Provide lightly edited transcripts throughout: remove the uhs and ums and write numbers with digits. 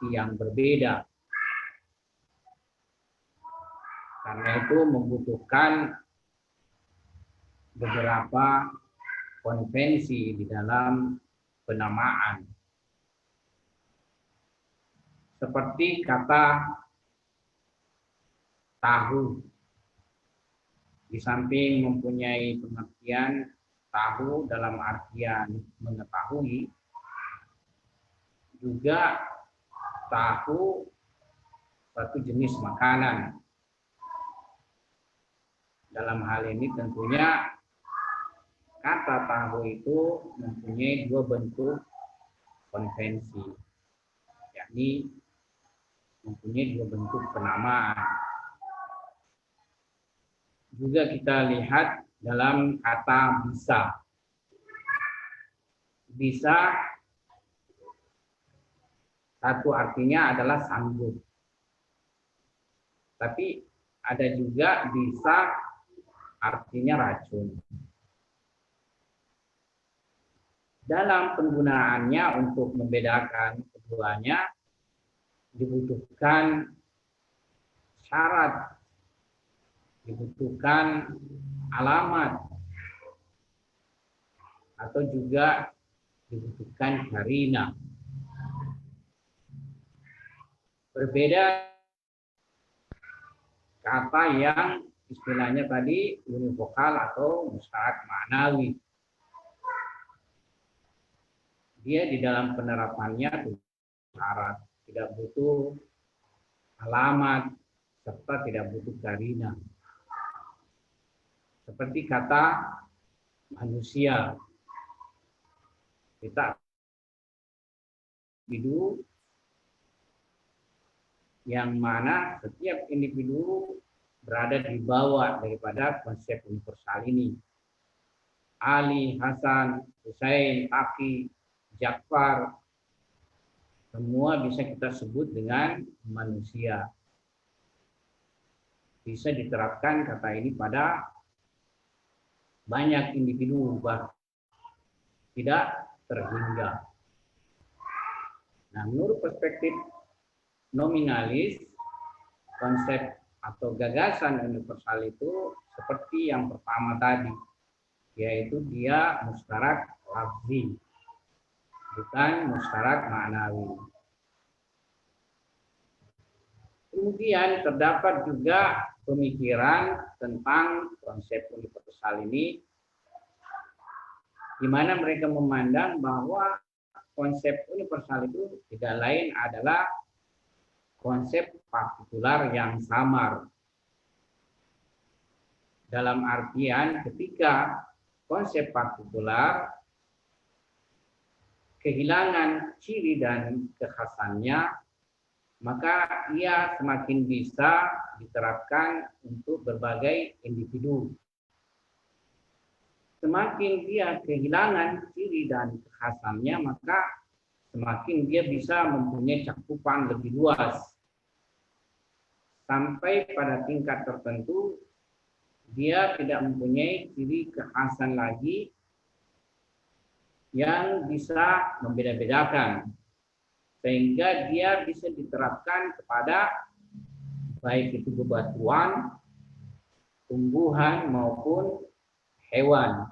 arti yang berbeda. Karena itu membutuhkan beberapa konvensi di dalam penamaan. Seperti kata tahu. Di samping mempunyai pengertian tahu dalam artian mengetahui, juga tahu suatu jenis makanan. Dalam hal ini tentunya kata tahu itu mempunyai dua bentuk konvensi, yakni mempunyai dua bentuk penamaan. Juga kita lihat dalam kata bisa. Bisa satu artinya adalah sanggup. Tapi ada juga bisa artinya racun. Dalam penggunaannya untuk membedakan keduanya dibutuhkan syarat, dibutuhkan alamat, atau juga dibutuhkan karina. Berbeda kata yang istilahnya tadi univokal atau musyarat ma'nawi. Dia di dalam penerapannya syarat, tidak butuh alamat, serta tidak butuh karina. Seperti kata manusia. Kita individu yang mana setiap individu berada di bawah daripada konsep universal ini. Ali, Hasan, Husain, Taki, Ja'far, semua bisa kita sebut dengan manusia. Bisa diterapkan kata ini pada banyak individu, bahkan tidak terhingga. Nah, menurut perspektif nominalis, konsep atau gagasan universal itu seperti yang pertama tadi, yaitu dia musyarak lafzi, bukan musyarak ma'nawi. Kemudian terdapat juga pemikiran tentang konsep universal ini, di mana mereka memandang bahwa konsep universal itu tidak lain adalah konsep partikular yang samar. Dalam artian ketika konsep partikular kehilangan ciri dan kekhasannya, maka ia semakin bisa diterapkan untuk berbagai individu. Semakin dia kehilangan ciri dan kekhasannya, maka semakin dia bisa mempunyai cakupan lebih luas. Sampai pada tingkat tertentu, dia tidak mempunyai ciri kekhasan lagi yang bisa membeda-bedakan. Sehingga dia bisa diterapkan kepada baik itu bebatuan, tumbuhan maupun hewan.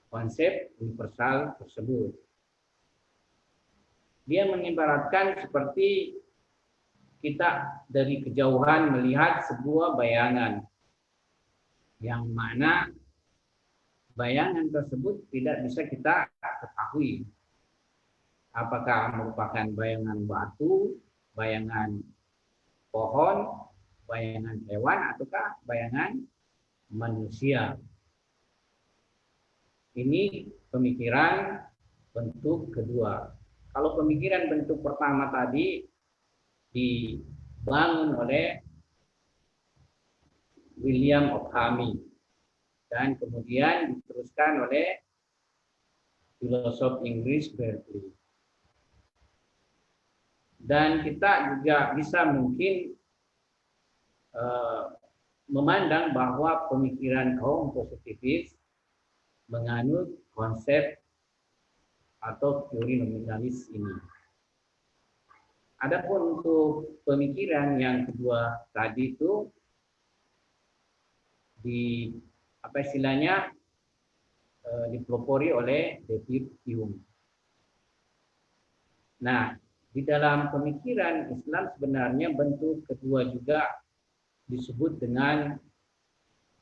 Konsep universal tersebut. Dia mengibaratkan seperti kita dari kejauhan melihat sebuah bayangan, yang mana bayangan tersebut tidak bisa kita ketahui. Apakah merupakan bayangan batu, bayangan pohon, bayangan hewan, ataukah bayangan manusia. Ini pemikiran bentuk kedua. Kalau pemikiran bentuk pertama tadi dibangun oleh William Ockham dan kemudian diteruskan oleh filosof Inggris Berkeley. Dan kita juga bisa mungkin memandang bahwa pemikiran kaum positivis menganut konsep atau teori nominalis ini. Adapun untuk pemikiran yang kedua tadi itu di apa istilahnya dipelopori oleh David Hume. Nah, di dalam pemikiran Islam sebenarnya bentuk kedua juga disebut dengan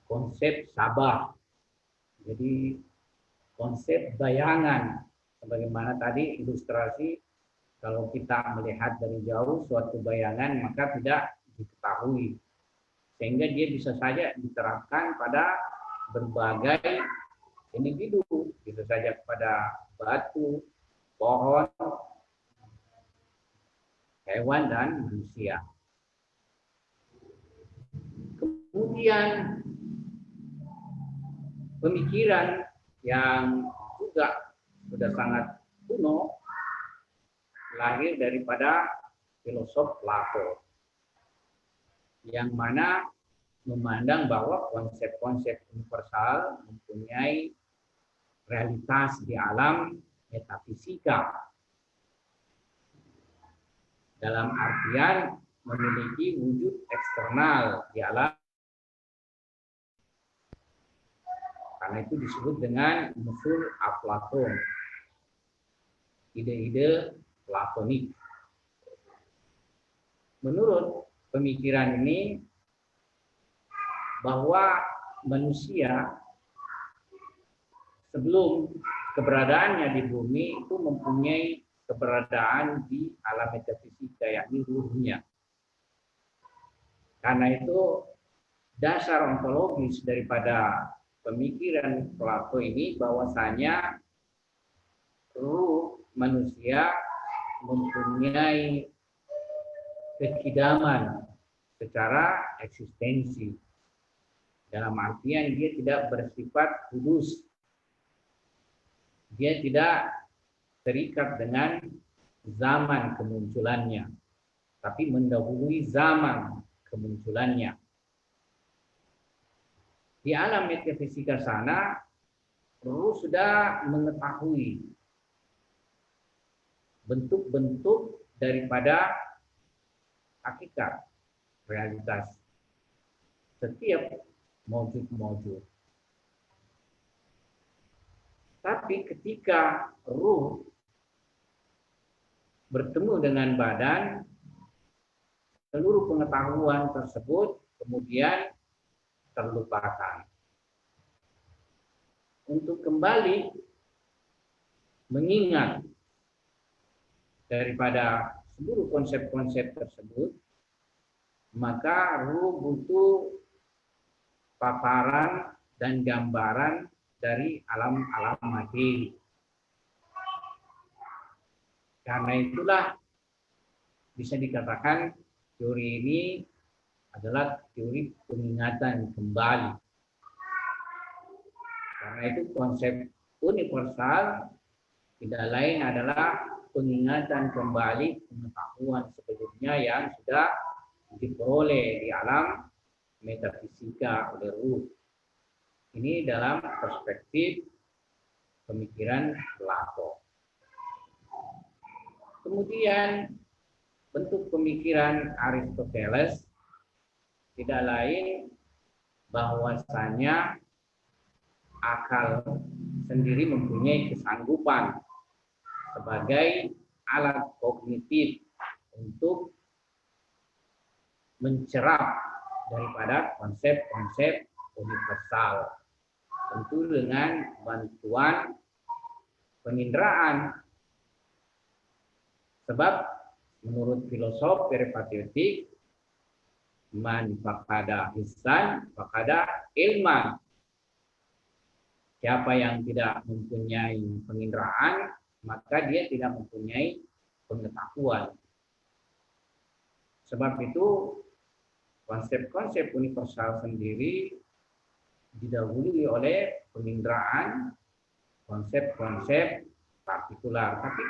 konsep sabar. Jadi konsep bayangan, sebagaimana tadi ilustrasi, kalau kita melihat dari jauh suatu bayangan maka tidak diketahui, sehingga dia bisa saja diterapkan pada berbagai individu, bisa saja pada batu, pohon, hewan, dan manusia. Kemudian pemikiran yang juga sudah sangat kuno lahir daripada filosof Plato, yang mana memandang bahwa konsep-konsep universal mempunyai realitas di alam metafisika, dalam artian memiliki wujud eksternal di alam. Karena itu disebut dengan usul Aflatun, ide-ide Platonik. Menurut pemikiran ini, bahwa manusia sebelum keberadaannya di bumi itu mempunyai keberadaan di alam metafisika, yakni ruhnya. Karena itu dasar ontologis daripada pemikiran Plato ini bahwasanya ruh manusia mempunyai kekidaman secara eksistensi. Dalam artian dia tidak bersifat kudus. Dia tidak terikat dengan zaman kemunculannya, tapi mendahului zaman kemunculannya. Di alam metafisika sana, ruh sudah mengetahui bentuk-bentuk daripada hakikat, realitas setiap mawjud-mawjud. Tapi ketika ruh bertemu dengan badan, seluruh pengetahuan tersebut kemudian terlupakan. Untuk kembali mengingat daripada seluruh konsep-konsep tersebut, maka ruh butuh paparan dan gambaran dari alam-alam materi. Karena itulah bisa dikatakan teori ini adalah teori pengingatan kembali. Karena itu konsep universal tidak lain adalah pengingatan kembali pengetahuan sebelumnya yang sudah diperoleh di alam metafisika oleh ruh. Ini dalam perspektif pemikiran Plato. Kemudian bentuk pemikiran Aristoteles tidak lain bahwasanya akal sendiri mempunyai kesanggupan sebagai alat kognitif untuk mencerap daripada konsep-konsep universal, tentu dengan bantuan penginderaan. Sebab menurut filosof peripateutik, man faqada hissan faqada ilman. Siapa yang tidak mempunyai penginderaan, maka dia tidak mempunyai pengetahuan. Sebab itu konsep-konsep universal sendiri didahului oleh penginderaan konsep-konsep partikular. Tapi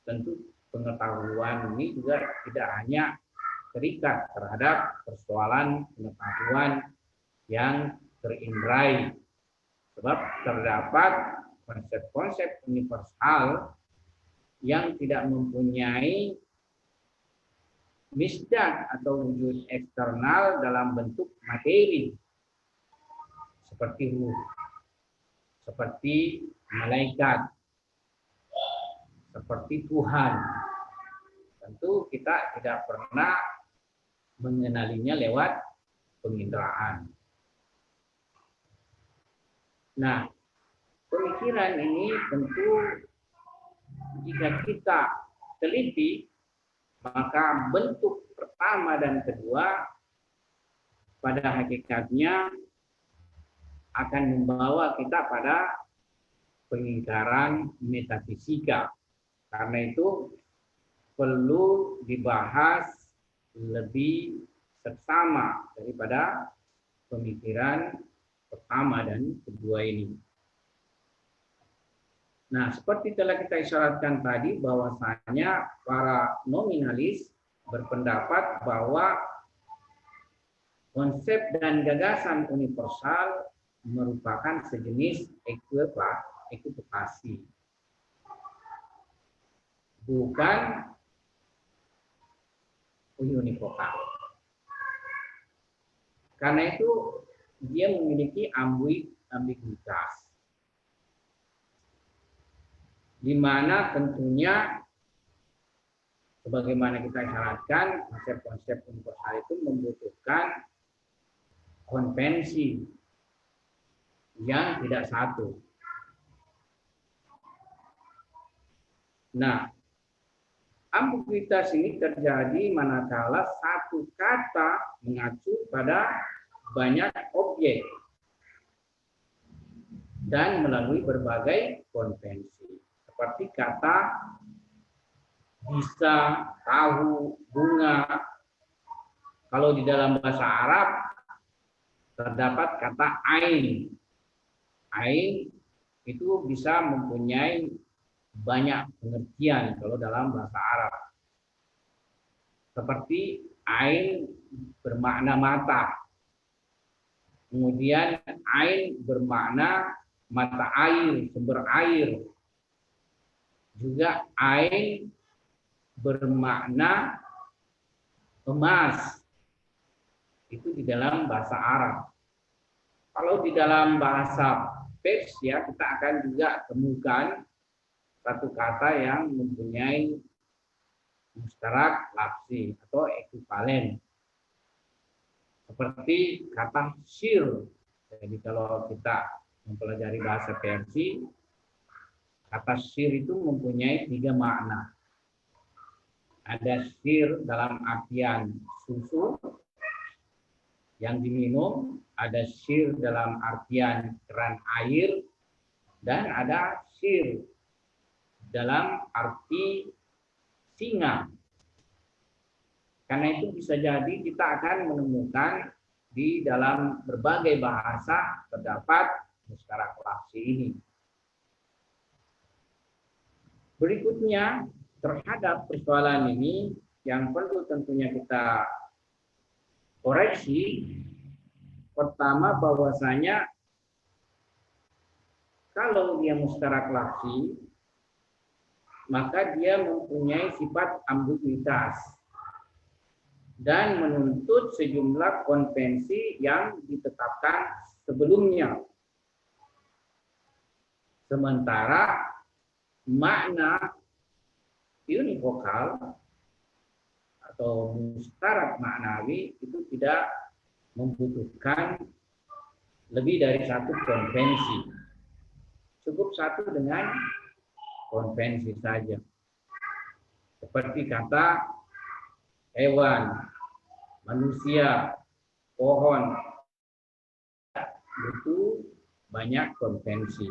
tentu pengetahuan ini juga tidak hanya terikat terhadap persoalan pengetahuan yang terindrai. Sebab terdapat konsep-konsep universal yang tidak mempunyai misdaq atau wujud eksternal dalam bentuk materi seperti ruh, seperti malaikat, seperti Tuhan. Tentu kita tidak pernah mengenalinya lewat penginderaan. Nah, pemikiran ini tentu jika kita teliti, maka bentuk pertama dan kedua pada hakikatnya akan membawa kita pada pengingkaran metafisika. Karena itu perlu dibahas lebih seksama daripada pemikiran pertama dan kedua ini. Nah, seperti telah kita isyaratkan tadi, bahwasanya para nominalis berpendapat bahwa konsep dan gagasan universal merupakan sejenis ekivokasi, bukan univokal. Karena itu dia memiliki ambiguitas, di mana tentunya sebagaimana kita syaratkan, konsep-konsep universal itu membutuhkan konvensi yang tidak satu. Nah, ambiguitas ini terjadi manakala satu kata mengacu pada banyak objek dan melalui berbagai konvensi. Seperti kata bisa, tahu, bunga. Kalau di dalam bahasa Arab terdapat kata ain. Ain itu bisa mempunyai banyak pengertian kalau dalam bahasa Arab. Seperti ain bermakna mata. Kemudian ain bermakna mata air, sumber air. Juga ain bermakna emas. Itu di dalam bahasa Arab. Kalau di dalam bahasa Persia kita akan juga temukan satu kata yang mempunyai mustarak lafzi atau ekivalen. Seperti kata syir. Jadi kalau kita mempelajari bahasa Persia, kata syir itu mempunyai 3 makna. Ada syir dalam artian susu yang diminum, ada syir dalam artian keran air, dan ada syir dalam arti singa. Karena itu bisa jadi kita akan menemukan di dalam berbagai bahasa terdapat mustarak lafzi ini. Berikutnya, terhadap persoalan ini yang perlu tentunya kita koreksi. Pertama, bahwasanya kalau dia mustarak lafzi, maka dia mempunyai sifat ambiguitas dan menuntut sejumlah konvensi yang ditetapkan sebelumnya. Sementara makna univokal atau mustarak maknawi itu tidak membutuhkan lebih dari satu konvensi. Cukup satu dengan konvensi saja. Seperti kata hewan, manusia, pohon, itu banyak konvensi.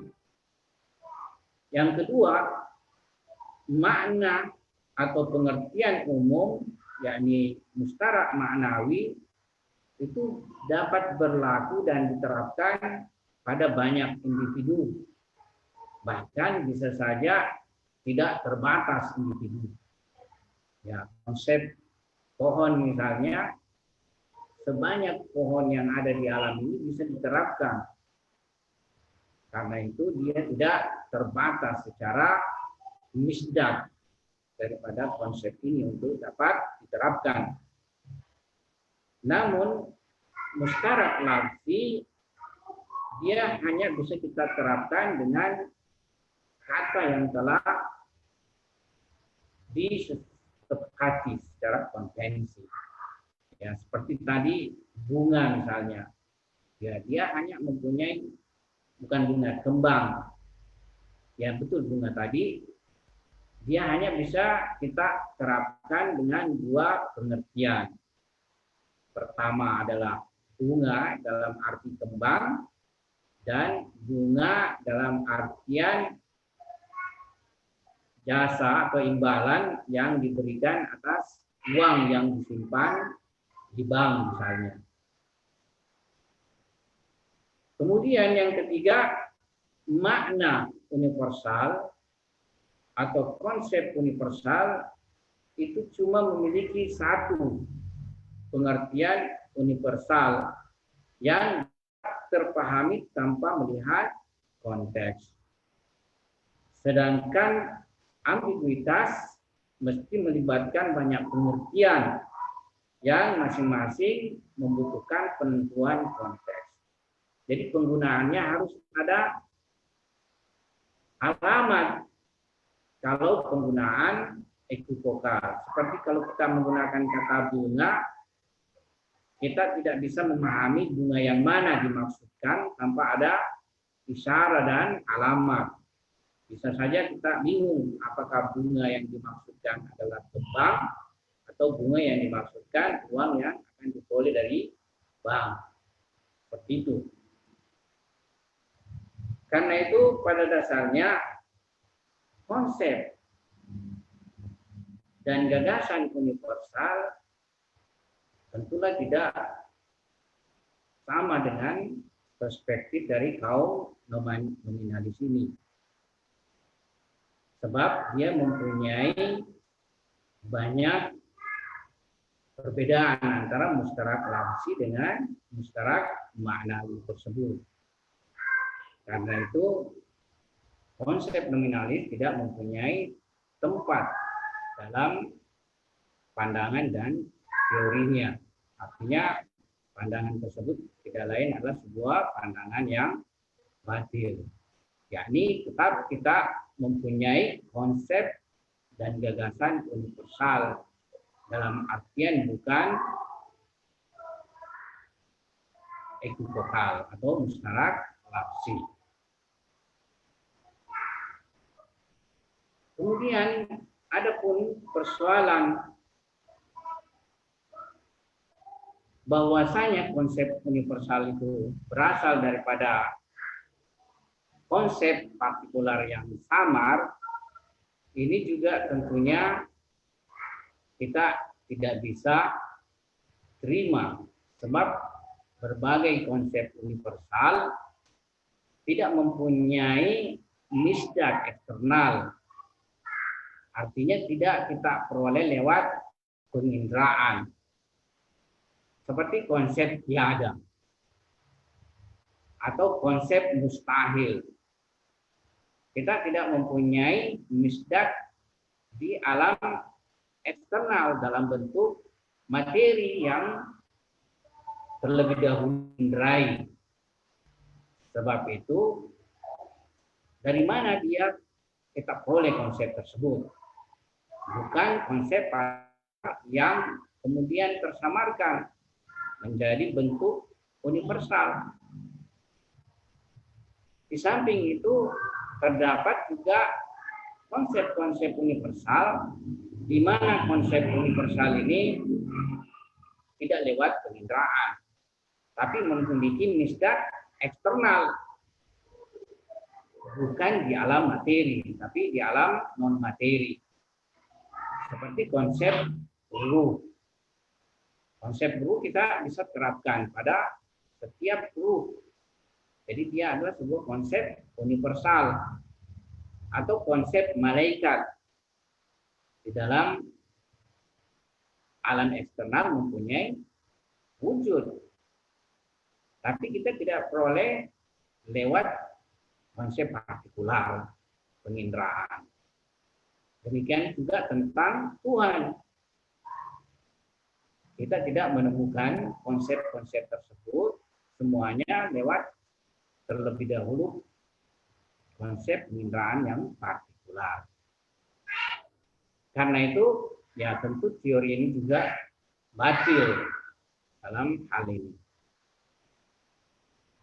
Yang kedua, makna atau pengertian umum, yakni mustarak maknawi, itu dapat berlaku dan diterapkan pada banyak individu. Bahkan bisa saja tidak terbatas individu. Ya, konsep pohon misalnya, sebanyak pohon yang ada di alam ini bisa diterapkan. Karena itu dia tidak terbatas secara misdaq. daripada konsep ini untuk dapat diterapkan. Namun mustarak lafzi dia hanya bisa kita terapkan dengan kata yang telah disepakati secara konvensi. Ya, seperti tadi bunga misalnya. Ya, dia hanya mempunyai bukan bunga, kembang. Ya, betul bunga tadi. Dia hanya bisa kita terapkan dengan dua pengertian. Pertama adalah bunga dalam arti kembang dan bunga dalam artian jasa atau imbalan yang diberikan atas uang yang disimpan di bank misalnya. Kemudian yang ketiga, makna universal atau konsep universal itu cuma memiliki satu pengertian universal yang terpahami tanpa melihat konteks. Sedangkan ambiguitas mesti melibatkan banyak pengertian yang masing-masing membutuhkan penentuan konteks. Jadi penggunaannya harus ada alamat kalau penggunaan ekivokal. Seperti kalau kita menggunakan kata bunga, kita tidak bisa memahami bunga yang mana dimaksudkan tanpa ada isyarat dan alamat. Bisa saja kita bingung apakah bunga yang dimaksudkan adalah kembang atau bunga yang dimaksudkan uang yang akan diperoleh dari bank. Seperti itu. Karena itu pada dasarnya konsep dan gagasan universal tentulah tidak sama dengan perspektif dari kaum nominalis ini. Sebab dia mempunyai banyak perbedaan antara mustarak lafzi dengan mustarak maknawi tersebut. Karena itu konsep nominalis tidak mempunyai tempat dalam pandangan dan teorinya. Artinya pandangan tersebut tidak lain adalah sebuah pandangan yang batil. Yakni tetap kita mempunyai konsep dan gagasan universal dalam artian bukan ekivokal atau mustarak lafzi. Kemudian adapun persoalan bahwasanya konsep universal itu berasal daripada konsep partikular yang samar, ini juga tentunya kita tidak bisa terima sebab berbagai konsep universal tidak mempunyai misdak eksternal. Artinya tidak kita peroleh lewat penginderaan. Seperti konsep tiada atau konsep mustahil. Kita tidak mempunyai misdak di alam eksternal dalam bentuk materi yang terlebih dahulu indrai. Sebab itu, dari mana dia kita peroleh konsep tersebut? Bukan konsep yang kemudian tersamarkan menjadi bentuk universal. Di samping itu terdapat juga konsep-konsep universal di mana konsep universal ini tidak lewat penginderaan, tapi memiliki misdak eksternal, bukan di alam materi, tapi di alam non materi. Seperti konsep ruh. Konsep ruh kita bisa terapkan pada setiap ruh. Jadi dia adalah sebuah konsep universal atau konsep malaikat. Di dalam alam eksternal mempunyai wujud. Tapi kita tidak peroleh lewat konsep partikular, penginderaan. Demikian juga tentang Tuhan. Kita tidak menemukan konsep-konsep tersebut semuanya lewat terlebih dahulu konsep penginderaan yang partikular. Karena itu, ya tentu teori ini juga batil dalam hal ini.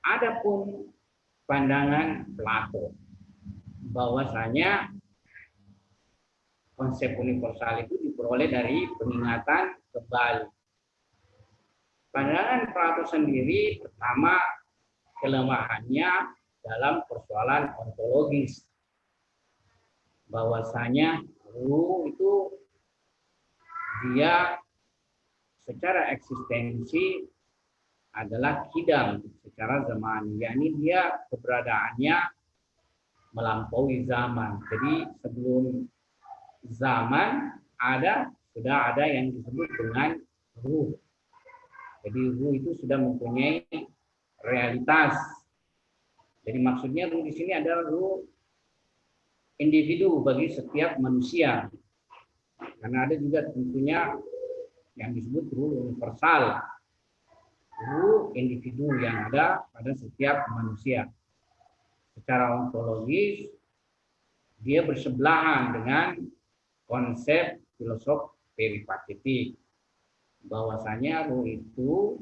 Adapun pandangan Plato bahwasanya konsep universal itu diperoleh dari pengingatan kembali. Pandangan Plato sendiri pertama kelemahannya dalam persoalan ontologis. Bahwasanya ruh itu dia secara eksistensi adalah kidam secara zaman, yakni dia keberadaannya melampaui zaman. Jadi sebelum zaman sudah ada yang disebut dengan ruh. Jadi ruh itu sudah mempunyai realitas. Jadi maksudnya ruh di sini adalah ruh individu bagi setiap manusia. Karena ada juga tentunya yang disebut ruh universal. Ruh individu yang ada pada setiap manusia. Secara ontologis, dia bersebelahan dengan konsep filosof peripatetik. Bahwasanya ruh itu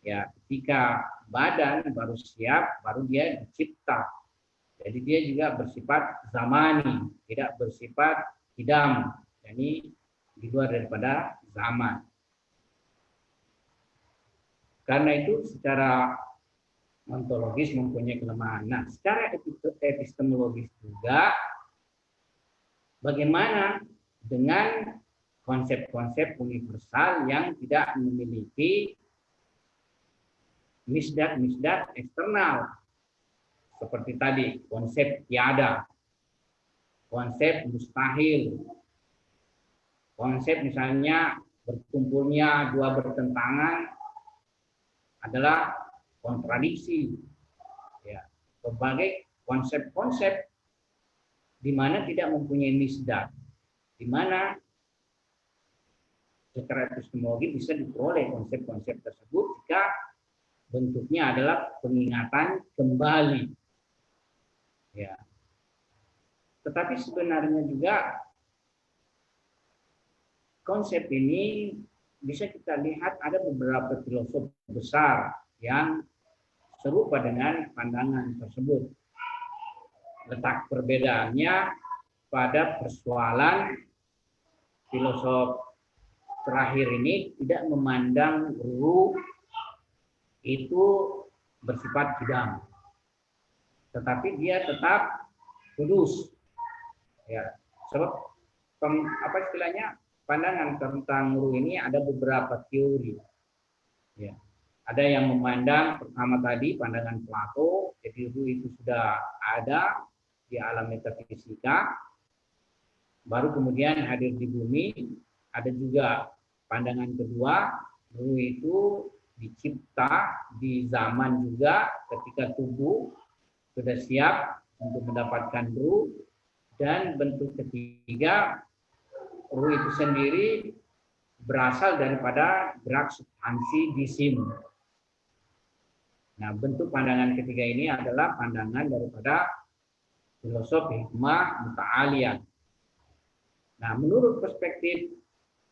ya ketika badan baru siap, baru dia dicipta. Jadi dia juga bersifat zamani, tidak bersifat kidam, jadi di luar daripada zaman. Karena itu secara ontologis mempunyai kelemahan. Nah, secara epistemologis juga bagaimana dengan konsep-konsep universal yang tidak memiliki misdat eksternal. Seperti tadi, konsep tiada, konsep mustahil, konsep misalnya berkumpulnya dua bertentangan adalah kontradiksi. Ya, berbagai konsep-konsep di mana tidak mempunyai misdat, di mana secara epistemologi bisa diperoleh konsep-konsep tersebut jika bentuknya adalah pengingatan kembali. Ya. Tetapi sebenarnya juga konsep ini bisa kita lihat ada beberapa filosof besar yang serupa dengan pandangan tersebut. Letak perbedaannya pada persoalan filosof terakhir ini tidak memandang ruh itu bersifat kidam, tetapi dia tetap kudus. Ya, sebab apa istilahnya? Pandangan tentang ruh ini ada beberapa teori. Ya. Ada yang memandang pertama tadi pandangan Plato, jadi ruh itu sudah ada di alam metafisika, baru kemudian hadir di bumi. Ada juga pandangan kedua, ruh itu dicipta di zaman juga ketika tubuh sudah siap untuk mendapatkan ruh, dan bentuk ketiga, ruh itu sendiri berasal daripada gerak substansi jisim. Nah, bentuk pandangan ketiga ini adalah pandangan daripada filosof hikmah muta'aliyah. Nah, menurut perspektif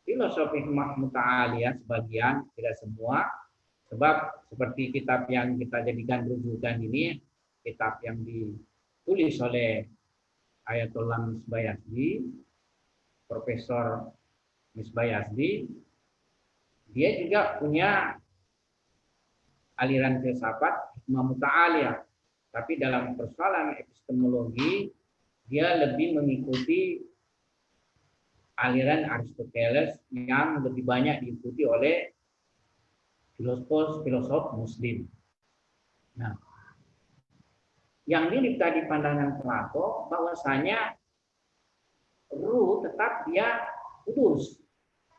filosof hikmah muta'aliyah, sebagian, tidak semua, sebab seperti kitab yang kita jadikan rujukan ini, kitab yang ditulis oleh Ayatollah Misbayazdi, Profesor Misbayazdi, dia juga punya aliran filsafat hikmah muta'aliyah. Tapi dalam persoalan epistemologi, dia lebih mengikuti aliran Aristoteles yang lebih banyak diikuti oleh filosof Muslim. Nah, yang mirip tadi pandangan Plato, bahwasanya ruh tetap dia kudus,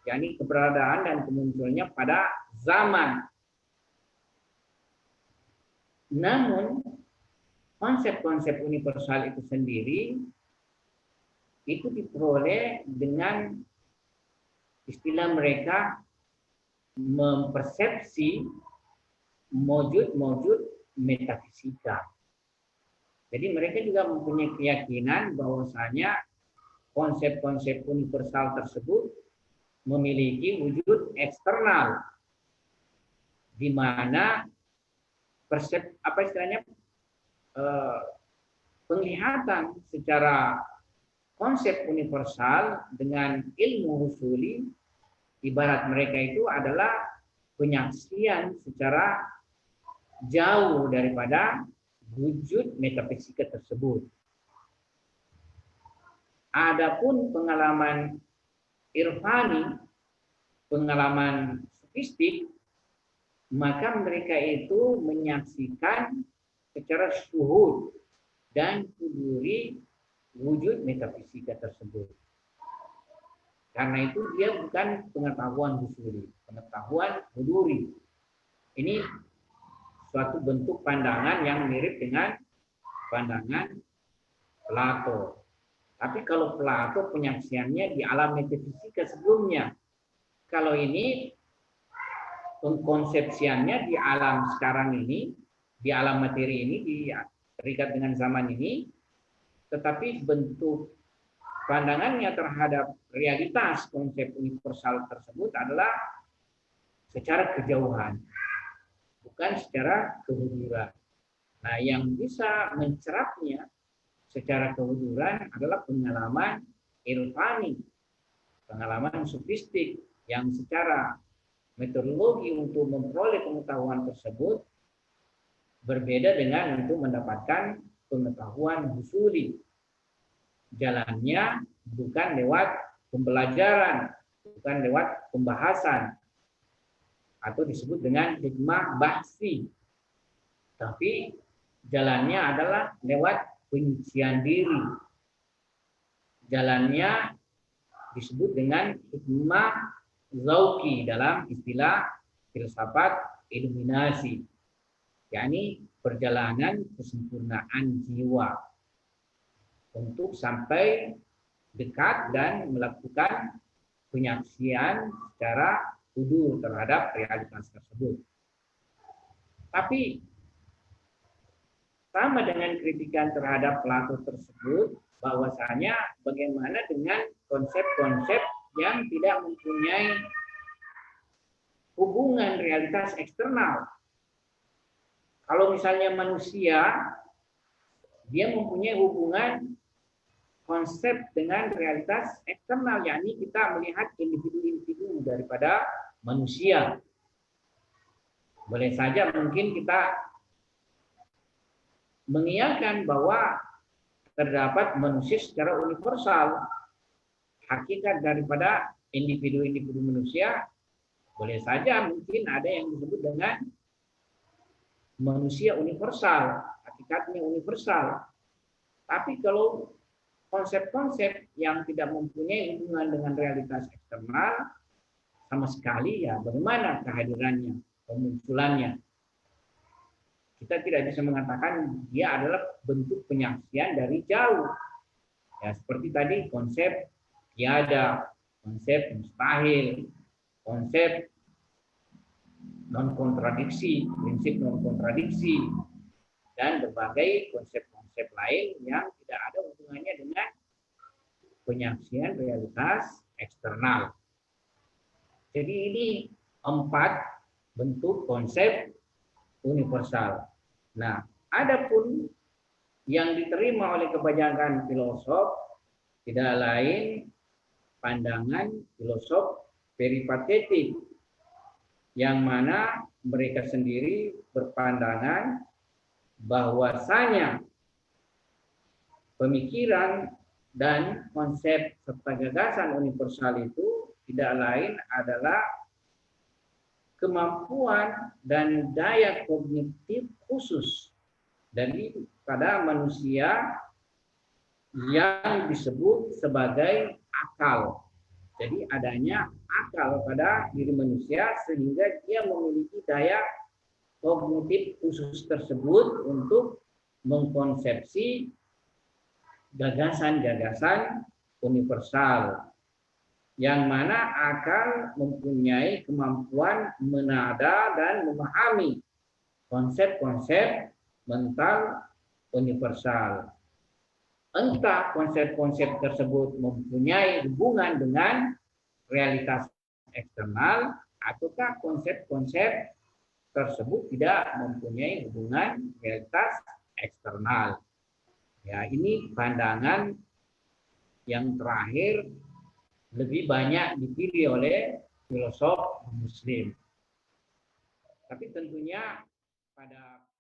yakni keberadaan dan kemunculannya pada zaman. Namun konsep-konsep universal itu sendiri itu diperoleh dengan istilah mereka mempersepsi mewujud metafisika. Jadi mereka juga mempunyai keyakinan bahwasanya konsep-konsep universal tersebut memiliki wujud eksternal, di mana penglihatan secara konsep universal dengan ilmu usuli, ibarat mereka itu adalah penyaksian secara jauh daripada wujud metafisika tersebut. Adapun pengalaman irfani, pengalaman sofistik, maka mereka itu menyaksikan secara syuhud dan huduri wujud metafisika tersebut. Karena itu dia bukan pengetahuan husuli, pengetahuan huduri. Ini suatu bentuk pandangan yang mirip dengan pandangan Plato. Tapi kalau Plato penyaksiannya di alam metafisika sebelumnya. Kalau ini pengkonsepsiannya di alam sekarang ini, di alam materi ini, terikat dengan zaman ini, tetapi bentuk pandangannya terhadap realitas konsep universal tersebut adalah secara kejauhan, bukan secara kehuduran. Nah, yang bisa mencerapnya secara kehuduran adalah pengalaman irfani, pengalaman sofistik yang secara metodologi untuk memperoleh pengetahuan tersebut berbeda dengan untuk mendapatkan pengetahuan husuli. Jalannya bukan lewat pembelajaran, bukan lewat pembahasan, atau disebut dengan hikmah bahsi. Tapi jalannya adalah lewat penyucian diri. Jalannya disebut dengan hikmah zauki dalam istilah filsafat iluminasi, yakni perjalanan kesempurnaan jiwa untuk sampai dekat dan melakukan penyaksian secara hudur terhadap realitas tersebut. Tapi sama dengan kritikan terhadap Plato tersebut, bahwasanya bagaimana dengan konsep-konsep yang tidak mempunyai hubungan realitas eksternal. Kalau misalnya manusia, dia mempunyai hubungan konsep dengan realitas eksternal, yakni kita melihat individu-individu daripada manusia. Boleh saja mungkin kita mengiyakan bahwa terdapat manusia secara universal. Hakikat daripada individu-individu manusia boleh saja mungkin ada yang disebut dengan manusia universal, hakikatnya universal. Tapi kalau konsep-konsep yang tidak mempunyai hubungan dengan realitas eksternal sama sekali, ya bagaimana kehadirannya, pemunculannya? Kita tidak bisa mengatakan dia adalah bentuk penyaksian dari jauh. Ya, seperti tadi konsep tiada, konsep mustahil, konsep non kontradiksi, prinsip non kontradiksi, dan berbagai konsep-konsep lain yang tidak ada hubungannya dengan penyaksian realitas eksternal. Jadi ini 4 bentuk konsep universal. Nah, adapun yang diterima oleh kebanyakan filosof tidak lain pandangan filosof peripatetik, yang mana mereka sendiri berpandangan bahwasanya pemikiran dan konsep serta gagasan universal itu tidak lain adalah kemampuan dan daya kognitif khusus daripada manusia yang disebut sebagai akal. Jadi adanya akal pada diri manusia sehingga dia memiliki daya kognitif khusus tersebut untuk mengkonsepsi gagasan-gagasan universal, yang mana akal mempunyai kemampuan menada dan memahami konsep-konsep mental universal. Entah konsep-konsep tersebut mempunyai hubungan dengan realitas eksternal, ataukah konsep-konsep tersebut tidak mempunyai hubungan realitas eksternal. Ya, ini pandangan yang terakhir lebih banyak dipilih oleh filosof Muslim. Tapi tentunya pada